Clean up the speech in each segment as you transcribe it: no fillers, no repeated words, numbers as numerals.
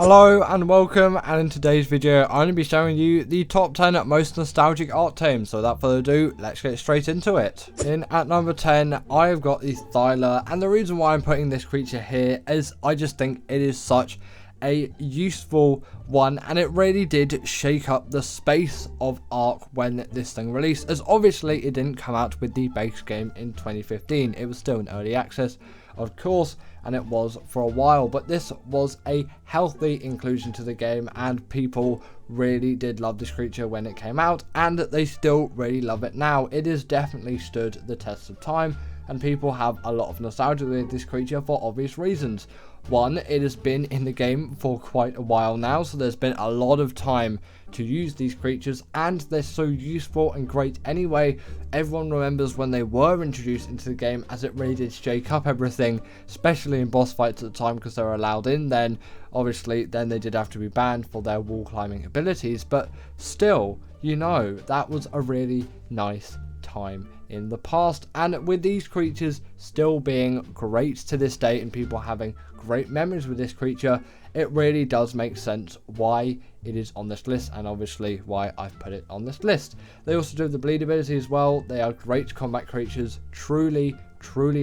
Hello and welcome, and in today's video I'm going to be showing you the top 10 most nostalgic art tames. So without further ado, let's get straight into it. In at number 10 I have got the Thyla, and the reason why I'm putting this creature here is I just think it is such a useful one, and it really did shake up the space of Ark when this thing released, as obviously it didn't come out with the base game in 2015. It was still in early access, of course, and it was for a while, but this was a healthy inclusion to the game, and people really did love this creature when it came out, and they still really love it now. It has definitely stood the test of time, and people have a lot of nostalgia with this creature for obvious reasons. One, it has been in the game for quite a while now, so there's been a lot of time to use these creatures, and they're so useful and great anyway. Everyone remembers when they were introduced into the game, as it really did shake up everything, especially in boss fights at the time, because they were allowed in then. Obviously then they did have to be banned for their wall climbing abilities, but still, you know, that was a really nice time in the past. And with these creatures still being great to this day and people having great memories with this creature, it really does make sense why it is on this list, and obviously why I've put it on this list. They also do the bleed ability as well. They are great combat creatures, truly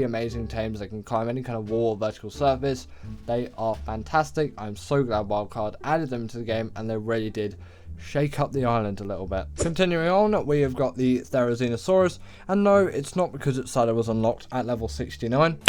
amazing tames. They can climb any kind of wall or vertical surface. They are fantastic. I'm so glad Wildcard added them to the game, and they really did shake up the island a little bit. Continuing on, we have got the Therizinosaurus, and no, it's not because its side was unlocked at level 69.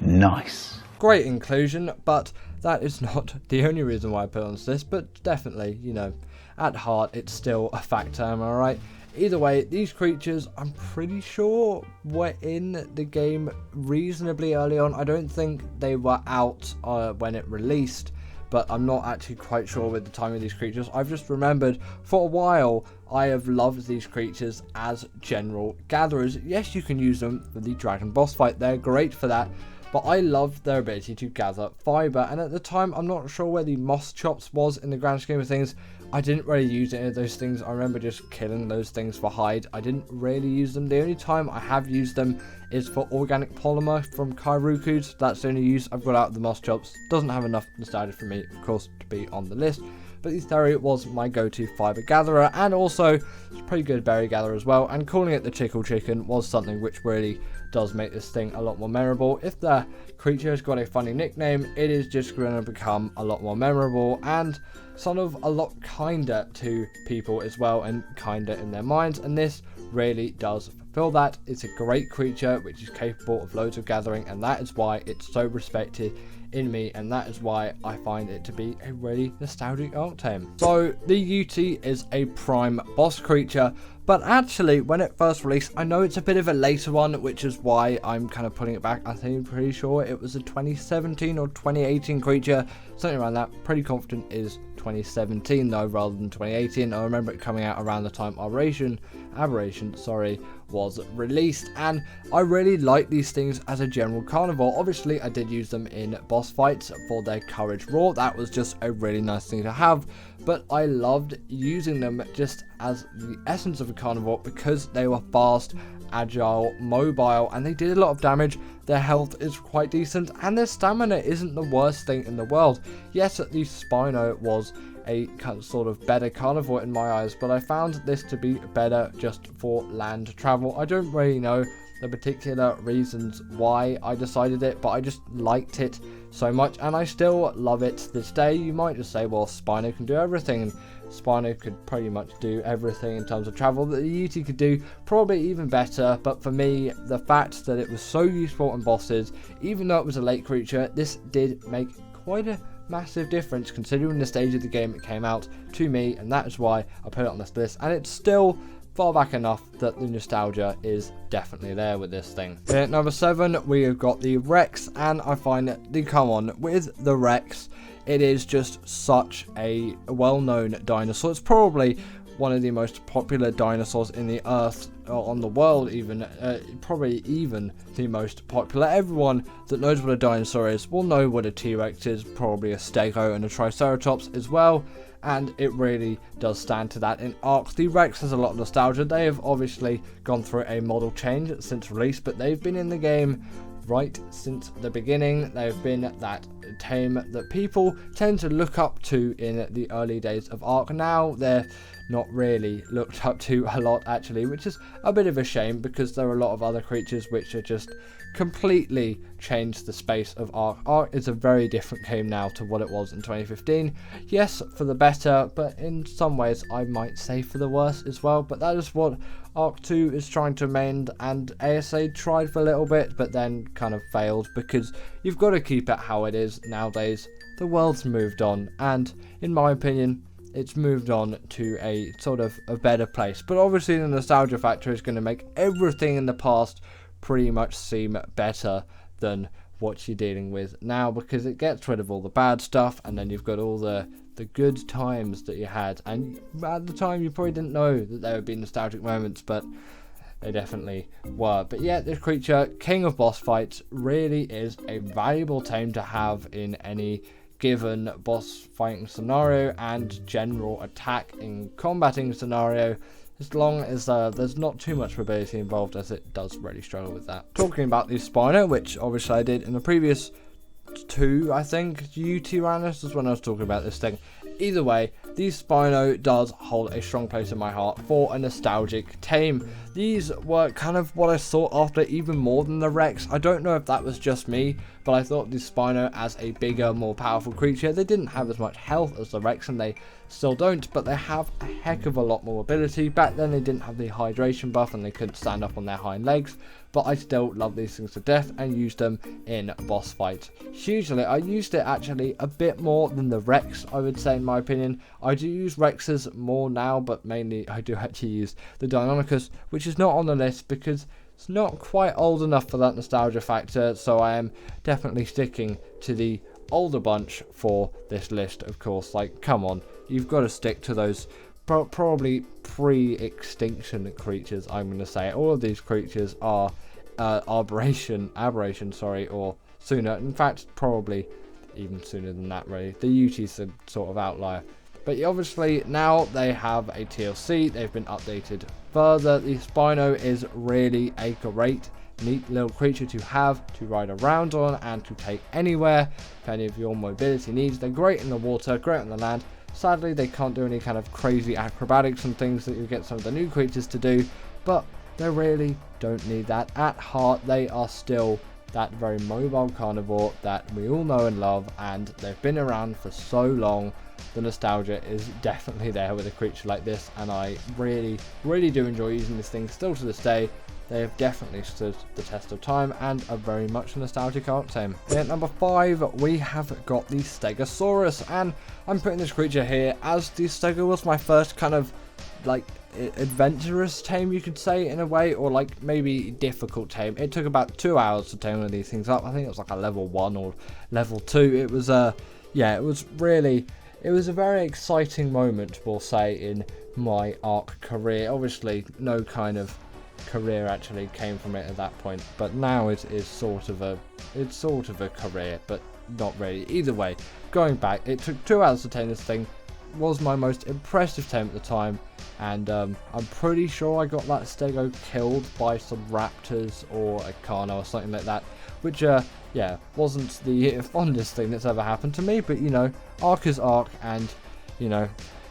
Nice. Great inclusion, but that is not the only reason why I put it on this list, but definitely, you know, at heart it's still a factor, am I right? Either way, these creatures, I'm pretty sure, were in the game reasonably early on. I don't think they were out when it released, but I'm not actually quite sure with the timing of these creatures. I've just remembered for a while I have loved these creatures as general gatherers. Yes, you can use them for the dragon boss fight, they're great for that, but I loved their ability to gather fiber, and at the time I'm not sure where the moss chops was in the grand scheme of things. I didn't really use any of those things. I remember just killing those things for hide. I didn't really use them. The only time I have used them is for organic polymer from Kairukus. That's the only use I've got out of the moss chops. Doesn't have enough nostalgia for me, of course, to be on the list. But the Theri was my go-to fiber gatherer, and also it's a pretty good berry gatherer as well. And calling it the Chickle Chicken was something which really does make this thing a lot more memorable. If the creature has got a funny nickname, it is just going to become a lot more memorable and sort of a lot kinder to people as well, and kinder in their minds, and this really does fulfill that. It's a great creature which is capable of loads of gathering, and that is why it's so respected in me, and that is why I find it to be a really nostalgic art tame. So the Yuti is a prime boss creature, but actually when it first released, I know it's a bit of a later one, which is why I'm kind of putting it back. I think I'm pretty sure it was a 2017 or 2018 creature, something around that. Pretty confident is 2017 though, rather than 2018. I remember it coming out around the time Aberration was released, and I really like these things as a general carnivore. Obviously I did use them in boss fights for their courage raw. That was just a really nice thing to have, but I loved using them just as the essence of a carnivore because they were fast, agile, mobile, and they did a lot of damage. Their health is quite decent, and their stamina isn't the worst thing in the world. Yes, at least Spino was a sort of better carnivore in my eyes, but I found this to be better just for land travel. I don't really know the particular reasons why I decided it, but I just liked it so much, and I still love it to this day. You might just say, well, Spino can do everything, and Spino could pretty much do everything in terms of travel that the Yuti could do, probably even better. But for me, the fact that it was so useful on bosses, even though it was a late creature, this did make quite a massive difference considering the stage of the game it came out to me, and that is why I put it on this list. And it's still far back enough that the nostalgia is definitely there with this thing. At number 7 we have got the Rex, and I find that come on with the Rex, it is just such a well-known dinosaur. It's probably one of the most popular dinosaurs in the earth, or on the world even, probably even the most popular. Everyone that knows what a dinosaur is will know what a T-Rex is, probably a Stego and a Triceratops as well, and it really does stand to that in Ark. The Rex has a lot of nostalgia. They have obviously gone through a model change since release, but they've been in the game right since the beginning. They've been that tame that people tend to look up to in the early days of Ark. Now they're not really looked up to a lot actually, which is a bit of a shame because there are a lot of other creatures which are just completely changed the space of Ark. Ark is a very different game now to what it was in 2015. Yes, for the better, but in some ways I might say for the worse as well. But that is what Ark 2 is trying to amend, and ASA tried for a little bit but then kind of failed because you've got to keep it how it is nowadays. The world's moved on, and in my opinion it's moved on to a sort of a better place. But obviously the nostalgia factor is going to make everything in the past pretty much seem better than what you're dealing with now, because it gets rid of all the bad stuff and then you've got all the good times that you had. And at the time you probably didn't know that there would be nostalgic moments, but they definitely were. But yeah, this creature, king of boss fights, really is a valuable tame to have in any given boss fighting scenario and general attack in combating scenario, as long as there's not too much mobility involved, as it does really struggle with that. Talking about the Spino, which obviously I did in the previous 2, I think, UT Ranus is when I was talking about this thing. Either way, the Spino does hold a strong place in my heart for a nostalgic tame. These were kind of what I sought after even more than the Rex. I don't know if that was just me, but I thought the Spino as a bigger, more powerful creature, they didn't have as much health as the Rex, and they still don't, but they have a heck of a lot more mobility. Back then they didn't have the hydration buff and they couldn't stand up on their hind legs, but I still love these things to death and use them in boss fights hugely. I used it actually a bit more than the Rex, I would say, in my opinion. I do use Rexes more now, but mainly I do actually use the Deinonychus, which is not on the list because it's not quite old enough for that nostalgia factor, so I am definitely sticking to the older bunch for this list, of course. Like, come on, you've got to stick to those probably pre-extinction creatures, I'm going to say. All of these creatures are aberration, or sooner. In fact, probably even sooner than that, really. The UT's a sort of outlier. But obviously, now they have a TLC. They've been updated further. The Spino is really a great, neat little creature to have, to ride around on, and to take anywhere for any of your mobility needs. They're great in the water, great on the land. Sadly, they can't do any kind of crazy acrobatics and things that you get some of the new creatures to do, but they really don't need that. At heart, they are still that very mobile carnivore that we all know and love, and they've been around for so long. The nostalgia is definitely there with a creature like this, and I really do enjoy using this thing still to this day. They have definitely stood the test of time and are very much a nostalgic Ark tame. At number 5, we have got the Stegosaurus, and I'm putting this creature here as the Stego was my first kind of like adventurous tame, you could say, in a way, or like maybe difficult tame. It took about 2 hours to tame one of these things up. I think it was like a level 1 or level 2. It was yeah, it was a very exciting moment, we'll say, in my Ark career. Obviously no kind of career actually came from it at that point, but now it is sort of a career, but not really. Either way, going back, it took 2 hours to tame this thing. Was my most impressive tame at the time, and I'm pretty sure I got that Stego killed by some raptors or a Carno or something like that, which yeah, wasn't the fondest thing that's ever happened to me. But you know, Ark is Ark, and you know,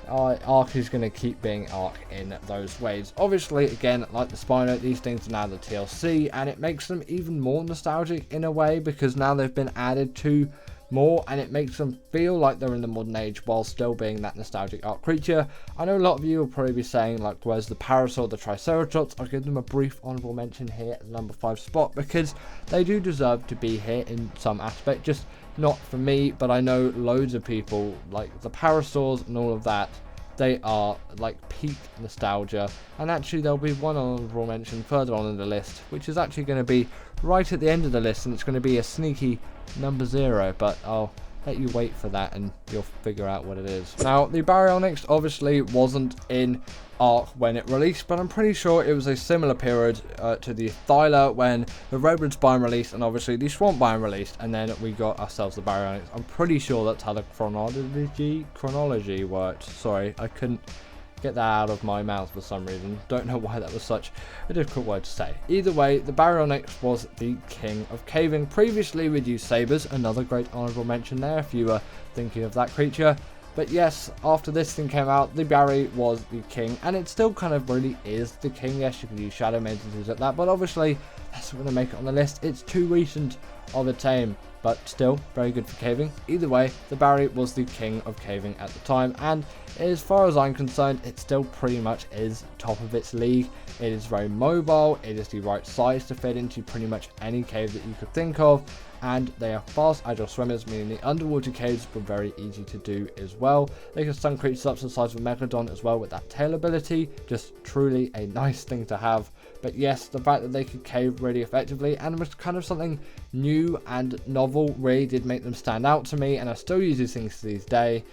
Ark is going to keep being Ark in those ways. Obviously, again, like the Spino, these things are now the TLC, and it makes them even more nostalgic in a way, because now they've been added to more, and it makes them feel like they're in the modern age while still being that nostalgic Ark creature. I know a lot of you will probably be saying, like, where's the Parasaur, the Triceratops? I'll give them a brief honourable mention here at the number 5 spot, because they do deserve to be here in some aspect, just not for me, but I know loads of people, like the Parasaurs and all of that, they are like peak nostalgia. And actually there'll be one honourable mention further on in the list, which is actually going to be right at the end of the list, and it's going to be a sneaky number 0, but I'll let you wait for that and you'll figure out what it is. Now, the Baryonyx obviously wasn't in Ark when it released, but I'm pretty sure it was a similar period to the Thyla when the Redwood biome released, and obviously the Swamp biome released, and then we got ourselves the Baryonyx. I'm pretty sure that's how the chronology worked. Sorry, I couldn't get that out of my mouth for some reason. Don't know why that was such a difficult word to say. Either way, the Baryonyx was the king of caving. Previously we'd used sabers, another great honourable mention there if you were thinking of that creature. But yes, after this thing came out, the Barry was the king, and it still kind of really is the king. Yes, you can use shadow maids and things like that, but obviously that's not going to make it on the list. It's too recent of a tame, but still very good for caving. Either way, the Barry was the king of caving at the time, and as far as I'm concerned, it still pretty much is top of its league. It is very mobile, it is the right size to fit into pretty much any cave that you could think of, and they are fast, agile swimmers, meaning the underwater caves were very easy to do as well. They can stun creatures up to the size of a Megalodon as well with that tail ability, just truly a nice thing to have. But yes, the fact that they could cave really effectively and was kind of something new and novel really did make them stand out to me, and I still use these things to this day.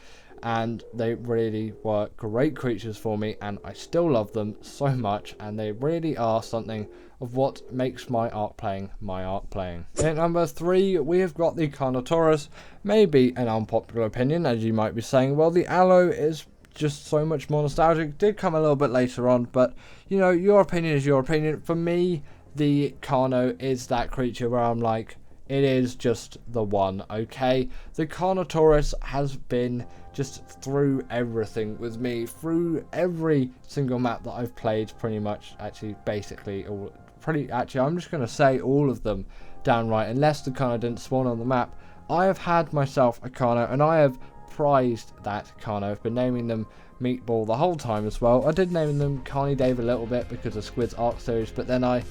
And they really were great creatures for me, and I still love them so much, and they really are something of what makes my arc playing my arc playing. At number 3, we have got the Carnotaurus. Maybe an unpopular opinion, as you might be saying. Well, the Aloe is just so much more nostalgic. Did come a little bit later on, but you know, your opinion is your opinion. For me, the Carno is that creature where I'm like, it is just the one, okay? The Carnotaurus has been just through everything with me, through every single map that I've played, pretty much, actually, basically, I'm just going to say all of them downright, unless the Carno didn't spawn on the map. I have had myself a Carno, and I have prized that Carno. I've been naming them Meatball the whole time as well. I did name them Carny Dave a little bit because of Squid's Arc series, but then I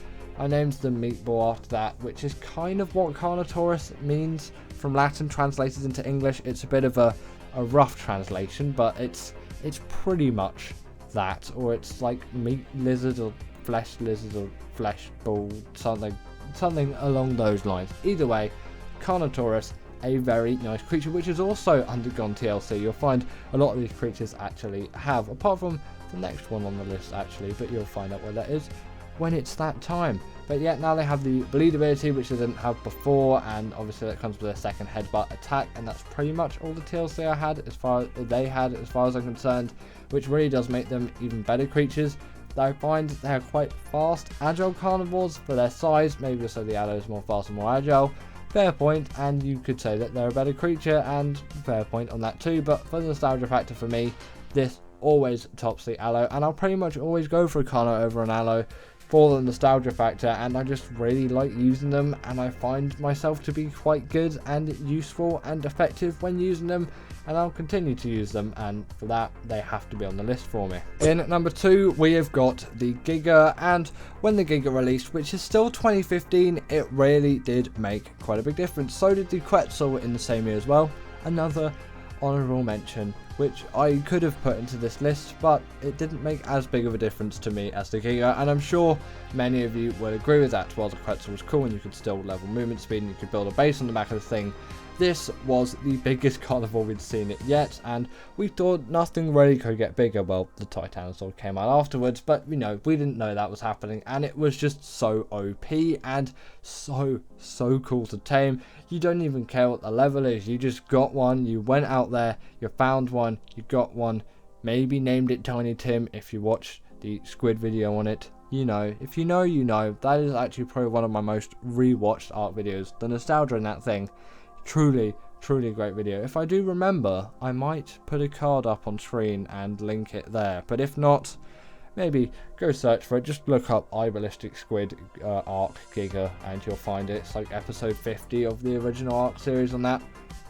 named them Meatball after that, which is kind of what Carnotaurus means from Latin translated into English. It's a bit of a rough translation, but it's pretty much that, or it's like meat lizard or flesh lizard or flesh ball, something along those lines. Either way, Carnotaurus, a very nice creature which has also undergone TLC. You'll find a lot of these creatures actually have, apart from the next one on the list actually, but you'll find out where that is when it's that time. But yet now they have the bleed ability, which they didn't have before, and obviously that comes with a second headbutt attack, and that's pretty much all the TLC I had as far as I'm concerned, which really does make them even better creatures. I find they are quite fast, agile carnivores for their size. Maybe also the Aloe is more fast and more agile. Fair point, and you could say that they're a better creature, and fair point on that too. But for the nostalgia factor for me, this always tops the Aloe, and I'll pretty much always go for a Carno over an Aloe for the nostalgia factor, and I just really like using them, and I find myself to be quite good and useful and effective when using them, and I'll continue to use them, and for that they have to be on the list for me. In at number 2 we have got the Giga, and when the Giga released, which is still 2015, it really did make quite a big difference. So did the Quetzal in the same year as well, another honourable mention which I could have put into this list, but it didn't make as big of a difference to me as the Giga, and I'm sure many of you will agree with that. While the Quetzal was cool and you could still level movement speed and you could build a base on the back of the thing, this was the biggest carnivore we'd seen it yet, and we thought nothing really could get bigger. Well, the Titanosaur came out afterwards, but you know, we didn't know that was happening, and it was just so OP and so cool to tame. You don't even care what the level is, you just got one, you went out there, you found one, you got one, maybe named it Tiny Tim if you watched the Squid video on it. You know, if you know, you know. That is actually probably one of my most rewatched art videos. The nostalgia in that thing, truly a great video. If I do remember, I might put a card up on screen and link it there, but if not, maybe go search for it. Just look up iBallistic Squid Arc Giga and you'll find it. It's like episode 50 of the original Arc series on that.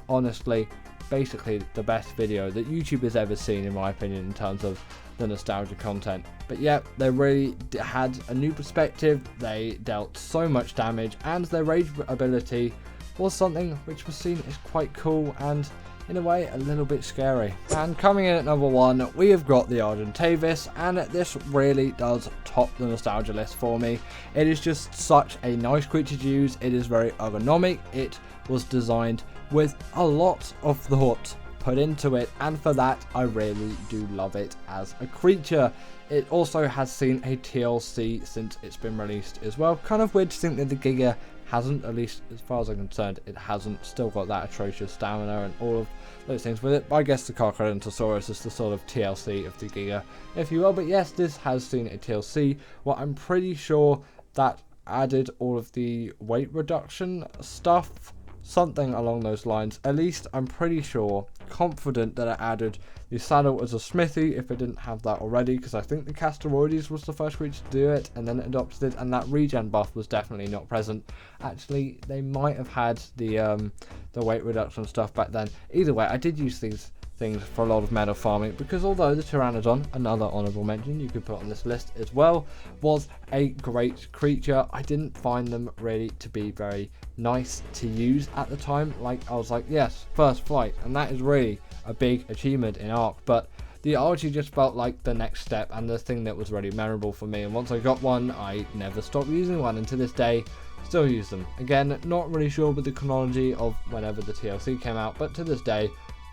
Honestly, basically the best video that YouTube has ever seen in my opinion in terms of the nostalgia content. But yeah, they really had a new perspective, they dealt so much damage, and their rage ability was something which was seen as quite cool and in a way a little bit scary. And coming in at number 1 we have got the Argentavis, and this really does top the nostalgia list for me. It is just such a nice creature to use, it is very ergonomic, it was designed with a lot of thought put into it, and for that I really do love it as a creature. It also has seen a TLC since it's been released as well. Kind of weird to think that the Giga hasn't, at least as far as I'm concerned, it hasn't still got that atrocious stamina and all of those things with it. But I guess the Carcharodontosaurus is the sort of TLC of the Giga, if you will. But yes, this has seen a TLC. Well, I'm pretty sure that added all of the weight reduction stuff, something along those lines. At least I'm pretty sure, confident that it added the saddle as a smithy if it didn't have that already, because I think the Castoroides was the first creature to do it, and then it adopted it, and that regen buff was definitely not present. Actually, they might have had the weight reduction stuff back then. Either way, I did use these things for a lot of meta farming, because although the Pteranodon, another honourable mention you could put on this list as well, was a great creature, I didn't find them really to be very nice to use at the time. Like, I was like, yes, first flight, and that is really a big achievement in Ark, but the Archie just felt like the next step and the thing that was really memorable for me, and once I got one, I never stopped using one, and to this day, still use them. Again, not really sure with the chronology of whenever the TLC came out, but to this day,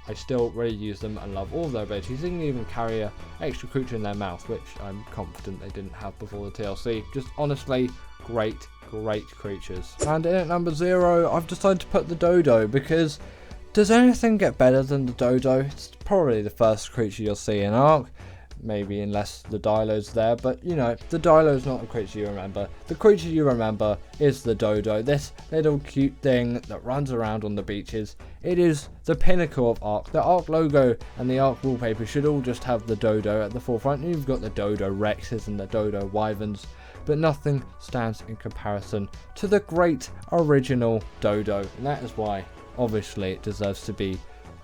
I still really use them and love all of their abilities. They can even carry an extra creature in their mouth, which I'm confident they didn't have before the TLC. Just honestly, great creatures. And in at number 0, I've decided to put the Dodo, because does anything get better than the Dodo? It's probably the first creature you'll see in Ark. Maybe unless the Dilo's there, but you know, the Dilo's not the creature you remember. The creature you remember is the Dodo, this little cute thing that runs around on the beaches. It is the pinnacle of Ark. The Ark logo and the Ark wallpaper should all just have the Dodo at the forefront. You've got the Dodo Rexes and the Dodo Wyverns, but nothing stands in comparison to the great original Dodo, and that is why, obviously, it deserves to be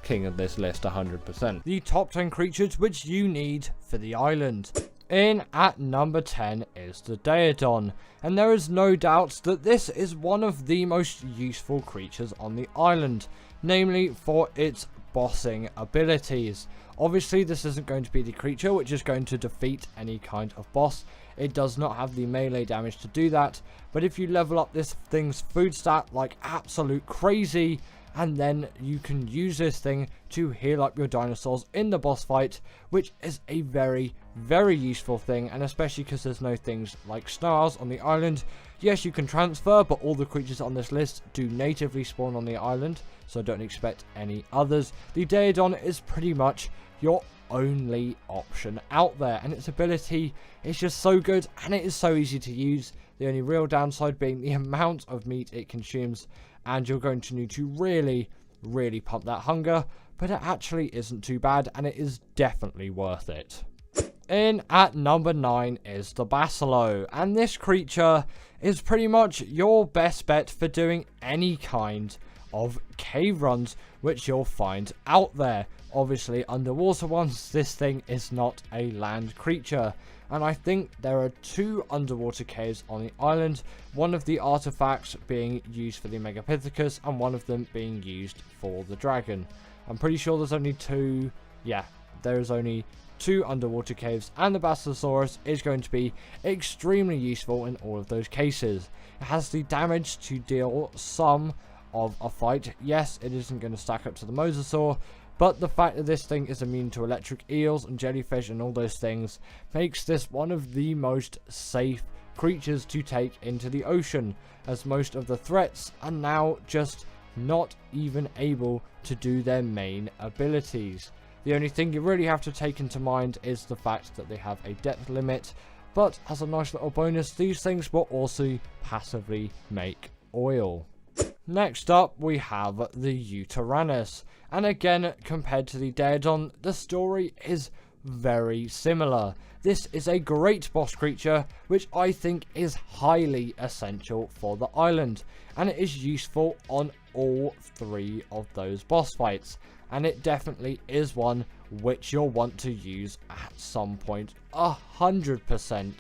king of this list 100%. The top 10 creatures which you need for the island. In at number 10 is the Daedon, and there is no doubt that this is one of the most useful creatures on the island, namely for its bossing abilities. Obviously, this isn't going to be the creature which is going to defeat any kind of boss. It does not have the melee damage to do that, but if you level up this thing's food stat like absolute crazy, and then you can use this thing to heal up your dinosaurs in the boss fight, which is a very useful thing, and especially because there's no things like snarls on the island. Yes, you can transfer, but all the creatures on this list do natively spawn on the island, so don't expect any others. The Daedon is pretty much your only option out there, and its ability is just so good, and it is so easy to use. The only real downside being the amount of meat it consumes, and you're going to need to really pump that hunger, but it actually isn't too bad, and it is definitely worth it. In at number 9 is the Basilo, and this creature is pretty much your best bet for doing any kind of cave runs which you'll find out there. Obviously, underwater ones, this thing is not a land creature, and I think there are 2 underwater caves on the island, one of the artifacts being used for the Megapithecus and one of them being used for the dragon. I'm pretty sure there's only 2, yeah, there's only 2 underwater caves, and the Basilosaurus is going to be extremely useful in all of those cases. It has the damage to deal some of a fight. Yes, it isn't going to stack up to the Mosasaur, but the fact that this thing is immune to electric eels and jellyfish and all those things makes this one of the most safe creatures to take into the ocean, as most of the threats are now just not even able to do their main abilities. The only thing you really have to take into mind is the fact that they have a depth limit, but as a nice little bonus, these things will also passively make oil. Next up, we have the Uteranus, and again, compared to the Daedon, the story is very similar. This is a great boss creature, which I think is highly essential for the island, and it is useful on all 3 of those boss fights, and it definitely is one which you'll want to use at some point 100%,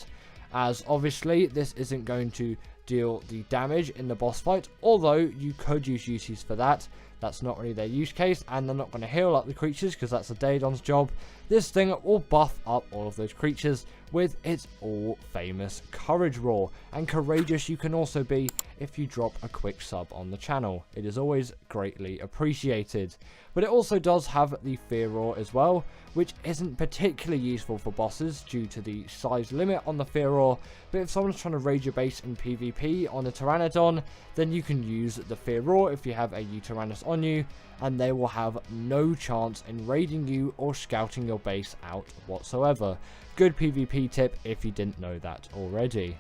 as obviously this isn't going to deal the damage in the boss fight, although you could use UTs for that. That's not really their use case, and they're not going to heal up the creatures because that's the Daedon's job. This thing will buff up all of those creatures with its all famous Courage Roar, and courageous you can also be if you drop a quick sub on the channel. It is always greatly appreciated. But it also does have the Fear Roar as well, which isn't particularly useful for bosses due to the size limit on the Fear Roar, but if someone's trying to raid your base in PvP on a Pteranodon, then you can use the Fear Roar if you have a Tyrannus on you, and they will have no chance in raiding you or scouting your base out whatsoever. Good PvP tip if you didn't know that already.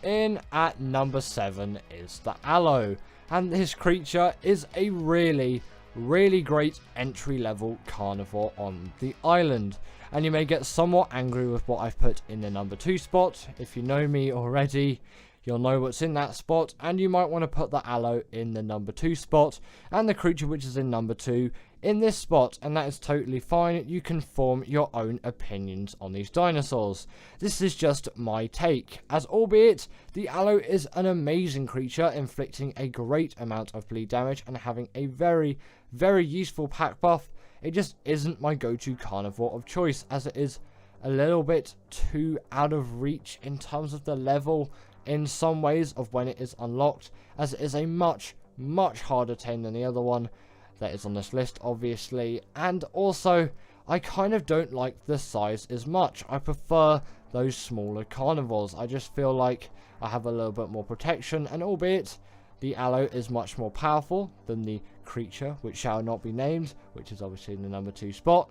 In at number 7 is the Aloe, and this creature is a really great entry level carnivore on the island, and you may get somewhat angry with what I've put in the number 2 spot. If you know me already, you'll know what's in that spot, and you might want to put the Aloe in the number 2 spot and the creature which is in number 2 in this spot, and that is totally fine. You can form your own opinions on these dinosaurs. This is just my take, as albeit the Aloe is an amazing creature, inflicting a great amount of bleed damage and having a very useful pack buff. It just isn't my go-to carnivore of choice, as it is a little bit too out of reach in terms of the level in some ways of when it is unlocked, as it is a much harder tame than the other one that is on this list, obviously. And also, I kind of don't like the size as much. I prefer those smaller carnivores. I just feel like I have a little bit more protection, and albeit the Aloe is much more powerful than the creature which shall not be named, which is obviously in the number 2 spot,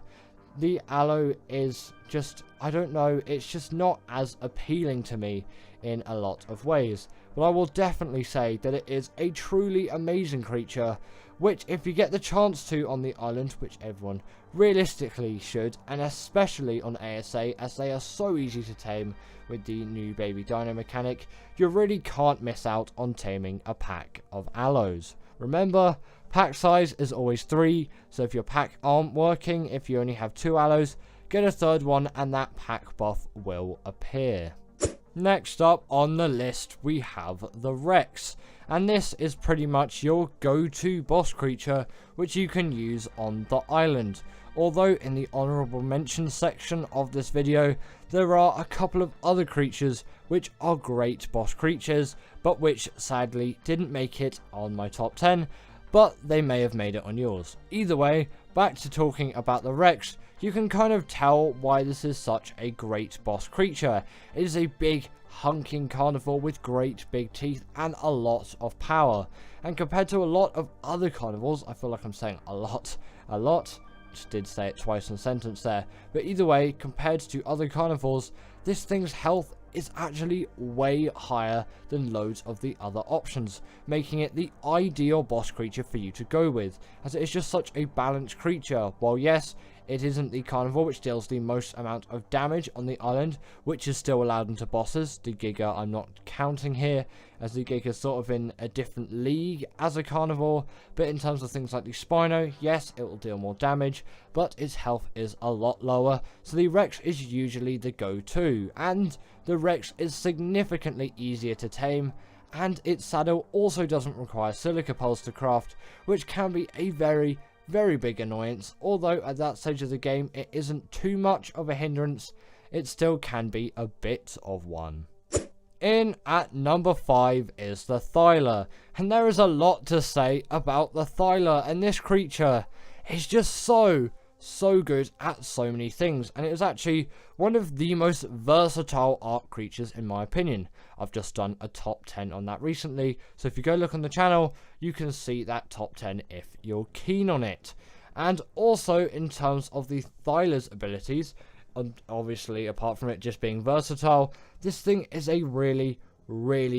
the Aloe is just, I don't know, it's just not as appealing to me in a lot of ways. But I will definitely say that it is a truly amazing creature, which if you get the chance to on the island, which everyone realistically should, and especially on ASA, as they are so easy to tame with the new baby dino mechanic, you really can't miss out on taming a pack of Aloes. Remember, pack size is always 3, so if your pack aren't working, if you only have 2 Aloes, get a 3rd one and that pack buff will appear. Next up on the list we have the Rex, and this is pretty much your go-to boss creature which you can use on the island. Although in the honourable mention section of this video there are a couple of other creatures which are great boss creatures, but which sadly didn't make it on my top 10, but they may have made it on yours. Either way, back to talking about the Rex, you can kind of tell why this is such a great boss creature. It is a big hunking carnivore with great big teeth and a lot of power, and compared to a lot of other carnivores, I feel like I'm saying a lot, just did say it twice in a sentence there, but either way, compared to other carnivores, this thing's health is actually way higher than loads of the other options, making it the ideal boss creature for you to go with, as it is just such a balanced creature. While yes, it isn't the carnivore which deals the most amount of damage on the island, which is still allowed into bosses. The Giga I'm not counting here, as the Giga is sort of in a different league as a carnivore, but in terms of things like the Spino, yes, it will deal more damage, but its health is a lot lower, so the Rex is usually the go-to, and the Rex is significantly easier to tame, and its saddle also doesn't require silica pulse to craft, which can be a very big annoyance. Although at that stage of the game it isn't too much of a hindrance, it still can be a bit of one. In at number 5 is the Thyla, and there is a lot to say about the Thyla, and this creature is just so good at so many things, and it is actually one of the most versatile art creatures in my opinion. I've just done a top 10 on that recently, so if you go look on the channel you can see that top 10 if you're keen on it. And also in terms of the Thyla's abilities, obviously apart from it just being versatile, this thing is a really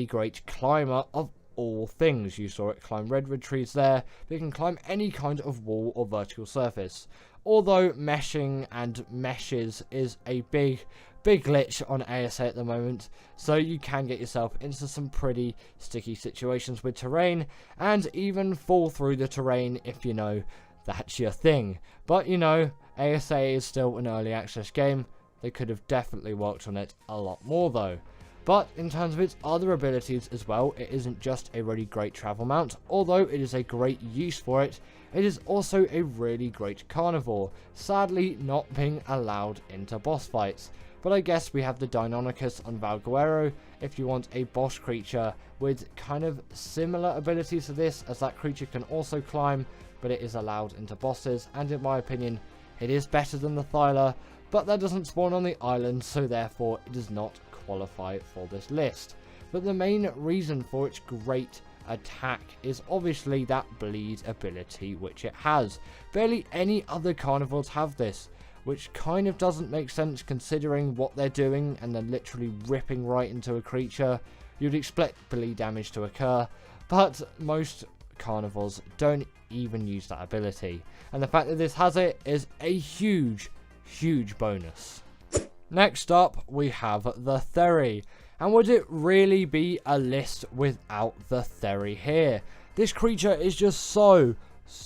great climber of all things. You saw it climb redwood trees there, but it can climb any kind of wall or vertical surface. Although meshing and meshes is a big glitch on ASA at the moment, so you can get yourself into some pretty sticky situations with terrain, and even fall through the terrain if you know that's your thing. But you know, ASA is still an early access game. They could have definitely worked on it a lot more though. But in terms of its other abilities as well, it isn't just a really great travel mount. Although it is a great use for it, it is also a really great carnivore, sadly not being allowed into boss fights. but I guess we have the Deinonychus on Valguero if you want a boss creature with kind of similar abilities to this, as that creature can also climb, but it is allowed into bosses, and in my opinion it is better than the Thyla, but that doesn't spawn on the island, so therefore it does not qualify for this list. But the main reason for its great attack is obviously that bleed ability which it has. Barely any other carnivores have this, which kind of doesn't make sense considering what they're doing, and they're literally ripping right into a creature. You'd expect bleed damage to occur, but most carnivores don't even use that ability, and the fact that this has it is a huge bonus. Next up we have the Theri, and would it really be a list without the Theri here? This creature is just so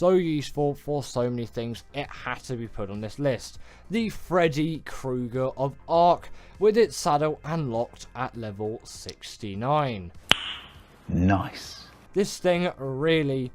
useful for so many things, it has to be put on this list. The Freddy Krueger of Ark, with its saddle and locked at level 69. Nice. This thing really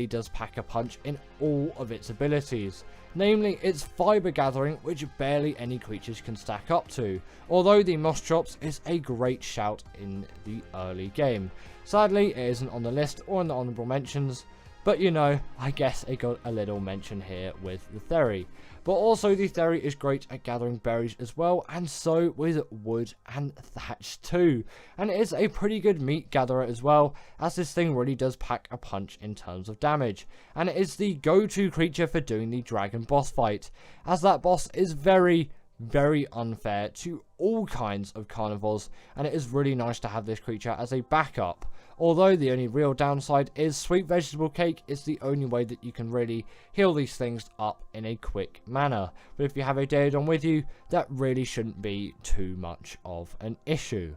does pack a punch in all of its abilities. Namely, its fiber gathering, which barely any creatures can stack up to, although the Moss Chops is a great shout in the early game. Sadly, it isn't on the list or in the honourable mentions, but you know, I guess it got a little mention here with the Theri. But also the Theri is great at gathering berries as well, and so with wood and thatch too. And it is a pretty good meat gatherer as well, as this thing really does pack a punch in terms of damage. And it is the go-to creature for doing the dragon boss fight, as that boss is very unfair to all kinds of carnivores, and it is really nice to have this creature as a backup. Although the only real downside is sweet vegetable cake is the only way that you can really heal these things up in a quick manner. But if you have a Daedon with you, that really shouldn't be too much of an issue.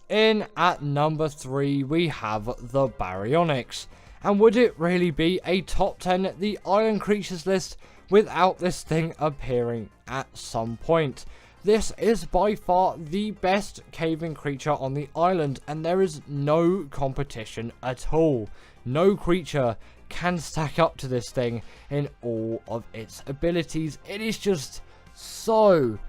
In at number 3 we have the Baryonyx. And would it really be a top 10 the Island Creatures list without this thing appearing at some point? This is by far the best caving creature on the island, and there is no competition at all. No creature can stack up to this thing in all of its abilities. It is just so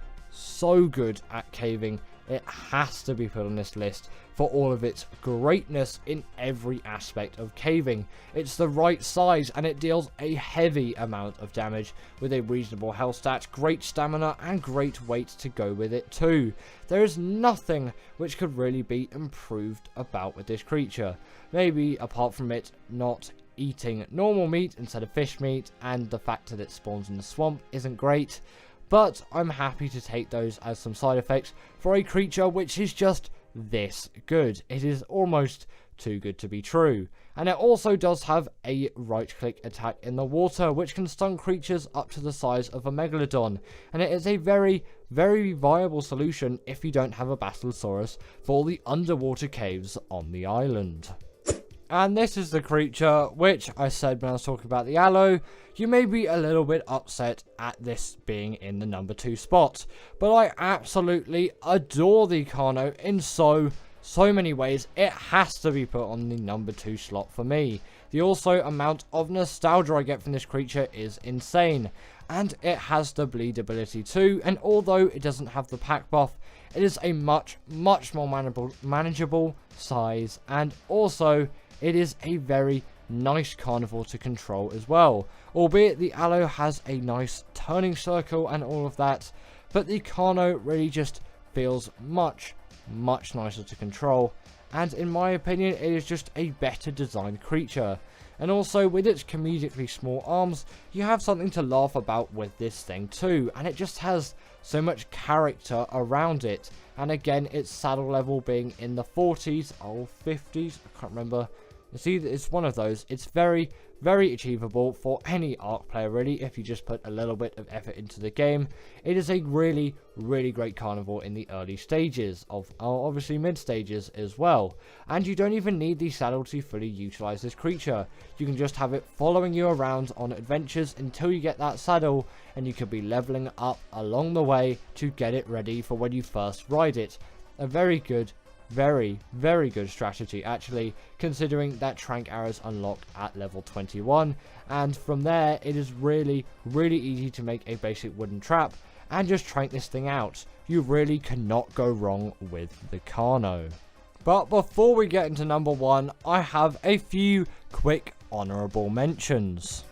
good at caving. It has to be put on this list for all of its greatness in every aspect of caving. It's the right size, and it deals a heavy amount of damage with a reasonable health stat, great stamina, and great weight to go with it too. There is nothing which could really be improved about with this creature. Maybe apart from it not eating normal meat instead of fish meat, and the fact that it spawns in the swamp isn't great. But I'm happy to take those as some side effects for a creature which is just this good. It is almost too good to be true. And it also does have a right click attack in the water, which can stun creatures up to the size of a Megalodon. And it is a very viable solution if you don't have a Basilosaurus for the underwater caves on the island. And this is the creature which I said when I was talking about the Aloe. You may be a little bit upset at this being in the number 2 spot, but I absolutely adore the Carno in so many ways. It has to be put on the number 2 slot for me. The also amount of nostalgia I get from this creature is insane, and it has the bleed ability too, and although it doesn't have the pack buff, it is a much more manageable size, and also it is a very nice carnivore to control as well. Albeit the Aloe has a nice turning circle and all of that, but the Carno really just feels much nicer to control, and in my opinion it is just a better designed creature. And also with its comedically small arms, you have something to laugh about with this thing too, and it just has so much character around it. And again, its saddle level being in the 40s or 50s, I can't remember. See, it's one of those. It's very achievable for any Ark player really, if you just put a little bit of effort into the game. It is a really great carnivore in the early stages of, obviously mid stages as well. And you don't even need the saddle to fully utilize this creature. You can just have it following you around on adventures until you get that saddle, and you could be leveling up along the way to get it ready for when you first ride it. A very good very, very good strategy actually, considering that trank arrows unlock at level 21, and from there it is really, really easy to make a basic wooden trap and just trank this thing out. You really cannot go wrong with the Carno. But before we get into number 1, I have a few quick honourable mentions.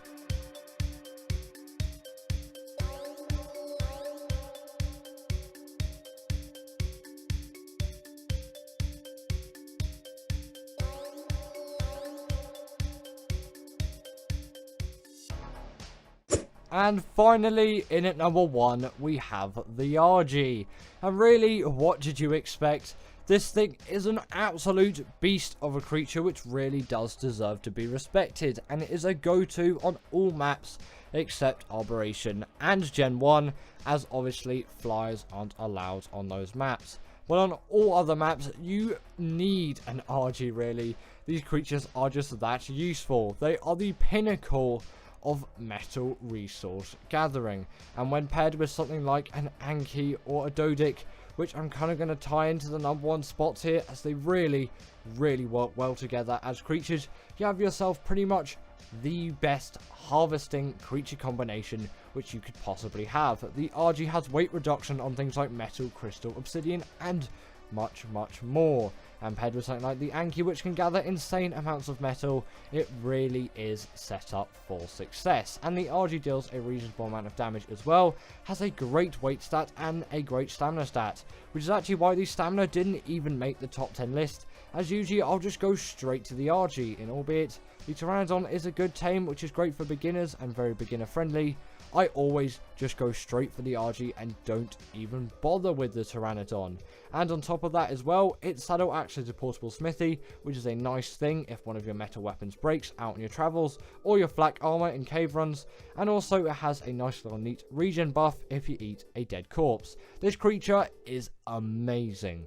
And finally, in at number 1, we have the RG. And really, what did you expect? This thing is an absolute beast of a creature which really does deserve to be respected. And it is a go-to on all maps except Arboration and Gen 1, as obviously flyers aren't allowed on those maps. But on all other maps, you need an RG really. These creatures are just that useful. They are the pinnacle of metal resource gathering, and when paired with something like an Anki or a Dodic, which I'm kind of going to tie into the number 1 spots here, as they really, really work well together as creatures, you have yourself pretty much the best harvesting creature combination which you could possibly have. The RG has weight reduction on things like metal, crystal, obsidian, and much, much more. And paired with something like the Anki, which can gather insane amounts of metal, it really is set up for success. And the RG deals a reasonable amount of damage as well, has a great weight stat and a great stamina stat, which is actually why the stamina didn't even make the top 10 list, as usually I'll just go straight to the RG, and albeit the Pteranodon is a good tame which is great for beginners and very beginner friendly, I always just go straight for the RG and don't even bother with the Pteranodon. And on top of that as well, its saddle acts as a portable smithy, which is a nice thing if one of your metal weapons breaks out on your travels, or your flak armor in cave runs, and also it has a nice little neat regen buff if you eat a dead corpse. This creature is amazing.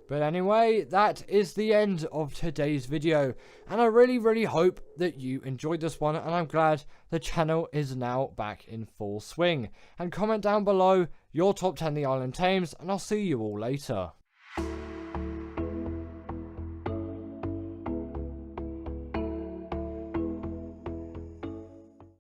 But anyway, that is the end of today's video, and I really, really hope that you enjoyed this one, and I'm glad the channel is now back in full swing. And comment down below your top 10 the Island Tames, and I'll see you all later.